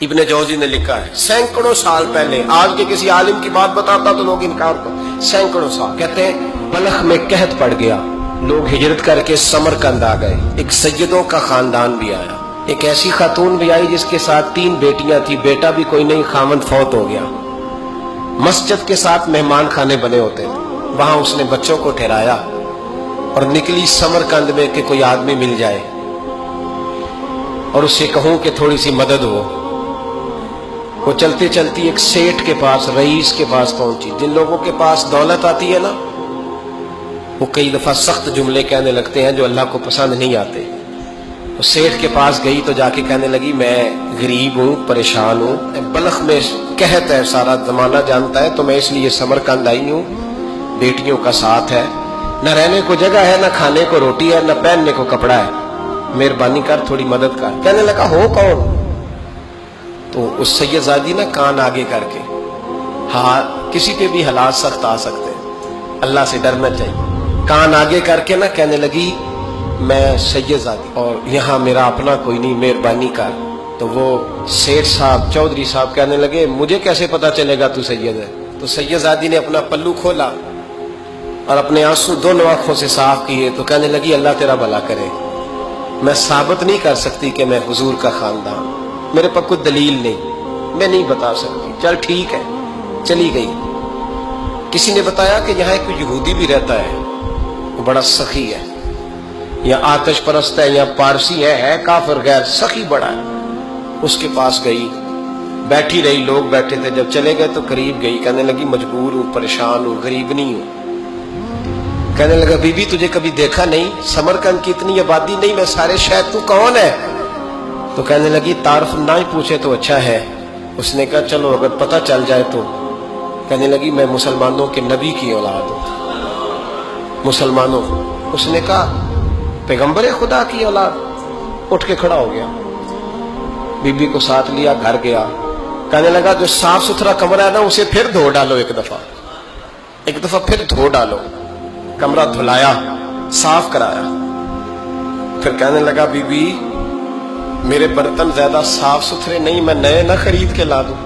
ابن جوزی نے لکھا ہے سینکڑوں سال پہلے، آج کے کسی عالم کی بات بتاتا تو لوگ انکار کرتے، سینکڑوں سال کہتے ہیں بلخ میں قحط پڑ گیا، لوگ ہجرت کر کے سمرقند آ گئے، ایک سیدوں کا خاندان بھی آیا، ایک ایسی خاتون بھی آئی جس کے ساتھ 3 بیٹیاں تھی، بیٹا بھی کوئی نہیں، خاوند فوت ہو گیا، مسجد کے ساتھ مہمان خانے بنے ہوتے تھے، وہاں اس نے بچوں کو ٹھہرایا اور نکلی سمرقند میں کہ کوئی آدمی مل جائے اور اس سے کہوں کہ تھوڑی سی مدد ہو۔ وہ چلتے چلتی ایک سیٹھ کے پاس، رئیس کے پاس پہنچی۔ جن لوگوں کے پاس دولت آتی ہے نا، وہ کئی دفعہ سخت جملے کہنے لگتے ہیں جو اللہ کو پسند نہیں آتے۔ وہ سیٹھ کے پاس گئی تو جا کے کہنے لگی میں غریب ہوں، پریشان ہوں، بلخ میں قحط ہے، سارا زمانہ جانتا ہے، تو میں اس لیے سمرقند آئی ہوں، بیٹیوں کا ساتھ ہے، نہ رہنے کو جگہ ہے، نہ کھانے کو روٹی ہے، نہ پہننے کو کپڑا ہے، مہربانی کر تھوڑی مدد کر۔ کہنے لگا ہو کون؟ تو اس سید زادی نے کان آگے کر کے، ہاں کسی پہ بھی حالات سخت آ سکتے ہیں، اللہ سے ڈرنا چاہیے، کان آگے کر کے نا کہنے لگی میں سید زادی اور یہاں میرا اپنا کوئی نہیں، مہربانی کر۔ تو وہ سیٹھ صاحب، چودھری صاحب کہنے لگے مجھے کیسے پتا چلے گا تو سید ہے؟ تو سید زادی نے اپنا پلو کھولا اور اپنے آنسو دونوں آنکھوں سے صاف کیے تو کہنے لگی اللہ تیرا بھلا کرے، میں ثابت نہیں کر سکتی کہ میں حضور کا خاندان، میرے پاس کوئی دلیل نہیں، میں نہیں بتا سکتی، چل ٹھیک ہے، چلی گئی۔ کسی نے بتایا کہ یہاں ایک یہودی بھی رہتا ہے، وہ بڑا سخی ہے، یا آتش پرست ہے، یا پارسی ہے کافر غیر، سخی بڑا ہے۔ اس کے پاس گئی، بیٹھی رہی، لوگ بیٹھے تھے، جب چلے گئے تو قریب گئی، کہنے لگی مجبور ہوں، پریشان ہوں، غریب نہیں ہوں۔ کہنے لگا بی بی تجھے کبھی دیکھا نہیں، سمرقند کی اتنی آبادی نہیں، میں سارے شہر، تو کون ہے؟ تو کہنے لگی تعارف نہ ہی پوچھے تو اچھا ہے۔ اس نے کہا چلو اگر پتہ چل جائے تو۔ کہنے لگی میں مسلمانوں کے نبی کی اولاد ہوں، مسلمانوں۔ اس نے کہا پیغمبر خدا کی اولاد؟ اٹھ کے کھڑا ہو گیا، بی بی کو ساتھ لیا، گھر گیا، کہنے لگا جو صاف ستھرا کمرہ ہے نا اسے پھر دھو ڈالو، ایک دفعہ پھر دھو ڈالو۔ کمرہ دھلایا، صاف کرایا، پھر کہنے لگا بی بی میرے برتن زیادہ صاف ستھرے نہیں، میں نئے نہ خرید کے لا دوں۔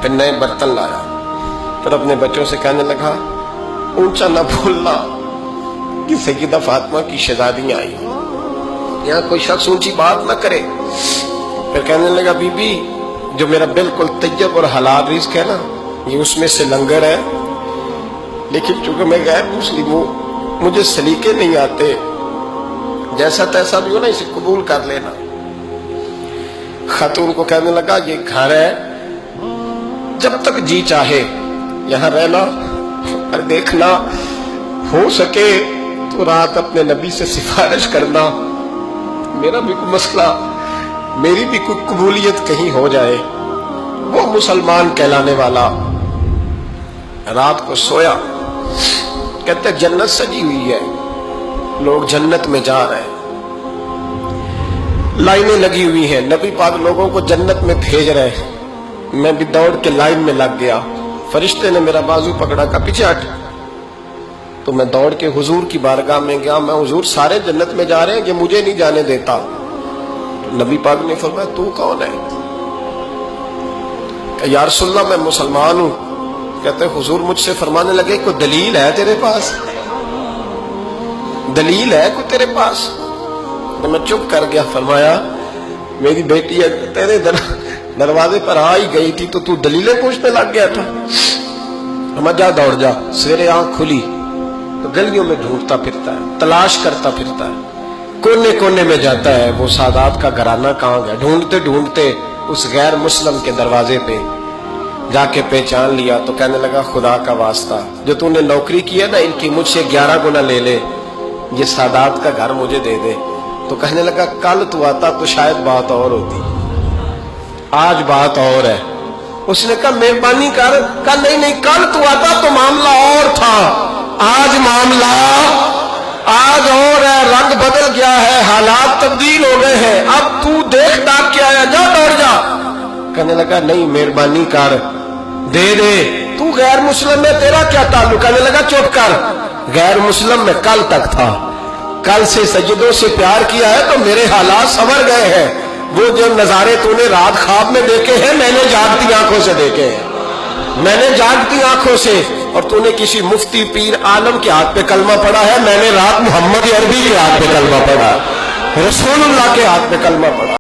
پھر نئے برتن لایا، پھر اپنے بچوں سے کہنے لگا اونچا نہ بھولنا کہ سیدہ فاطمہ کی شہزادیاں آئی، یہاں کوئی شخص اونچی بات نہ کرے۔ پھر کہنے لگا بی بی جو میرا بالکل طیب اور حلال رزق ہے نا، یہ اس میں سے لنگر ہے، لیکن چونکہ میں غیر مسلم ہوں، مجھے سلیقے نہیں آتے، جیسا تیسا بھی ہو نا اسے قبول کر لینا۔ خاتون کو کہنے لگا یہ گھر ہے، جب تک جی چاہے یہاں رہنا، اور دیکھنا ہو سکے تو رات اپنے نبی سے سفارش کرنا، میرا بھی کوئی مسئلہ، میری بھی کوئی قبولیت کہیں ہو جائے، وہ مسلمان کہلانے والا۔ رات کو سویا، کہتے جنت سجی ہوئی ہے، لوگ جنت میں جا رہے ہیں، لائنیں لگی ہوئی ہیں، نبی پاک لوگوں کو جنت میں بھیج رہے ہیں، میں بھی دوڑ کے لائن میں لگ گیا، فرشتے نے میرا بازو پکڑا، کا پیچھے ہٹ، تو میں دوڑ کے حضور کی بارگاہ میں گیا، میں حضور سارے جنت میں جا رہے ہیں، یہ مجھے نہیں جانے دیتا۔ تو نبی پاک نے فرمایا تو کون ہے؟ کہ یا رسول اللہ میں مسلمان ہوں۔ کہتے حضور مجھ سے فرمانے لگے کوئی دلیل ہے تیرے پاس؟ دلیل ہے کوئی تیرے پاس؟ تو میں چپ کر گیا، فرمایا میری بیٹی تیرے دروازے پر آ ہی گئی تھی تو دلیلیں پوچھنے لگ گیا تھا؟ ہم جا دوڑ جا، سویرے آنکھ کھلی تو گلیوں میں ڈھونڈتا پھرتا ہے، تلاش کرتا پھرتا ہے، کونے کونے میں جاتا ہے وہ سادات کا گھرانہ کہاں گیا، ڈھونڈتے ڈھونڈتے اس غیر مسلم کے دروازے پہ جا کے پہچان لیا تو کہنے لگا خدا کا واسطہ جو تو نے نوکری کی ہے نا ان کی مجھ سے 11 گنا لے لے، یہ سادات کا گھر مجھے دے دے۔ تو کہنے لگا کل تو آتا تو شاید بات اور ہوتی، آج بات اور ہے۔ اس نے کہا مہربانی کر، کہا نہیں کل تو آتا تو معاملہ اور تھا، آج معاملہ آج اور ہے، رنگ بدل گیا ہے، حالات تبدیل ہو گئے ہیں، اب تو دیکھ داکھ کے آیا، جا دوڑ جا۔ کہنے لگا نہیں مہربانی کر، دے دے، تو غیر مسلم میں تیرا کیا تعلق؟ کہنے لگا چپ کر، غیر مسلم میں کل تک تھا، کل سے سجدوں سے پیار کیا ہے تو میرے حالات سنور گئے ہیں، وہ جو نظارے تو نے رات خواب میں دیکھے ہیں میں نے جاگتی آنکھوں سے دیکھے ہیں، میں نے جاگتی آنکھوں سے. اور تو نے کسی مفتی پیر عالم کے ہاتھ پہ کلمہ پڑھا ہے، میں نے رات محمد عربی کے ہاتھ پہ کلمہ پڑھا، رسول اللہ کے ہاتھ پہ کلمہ پڑھا.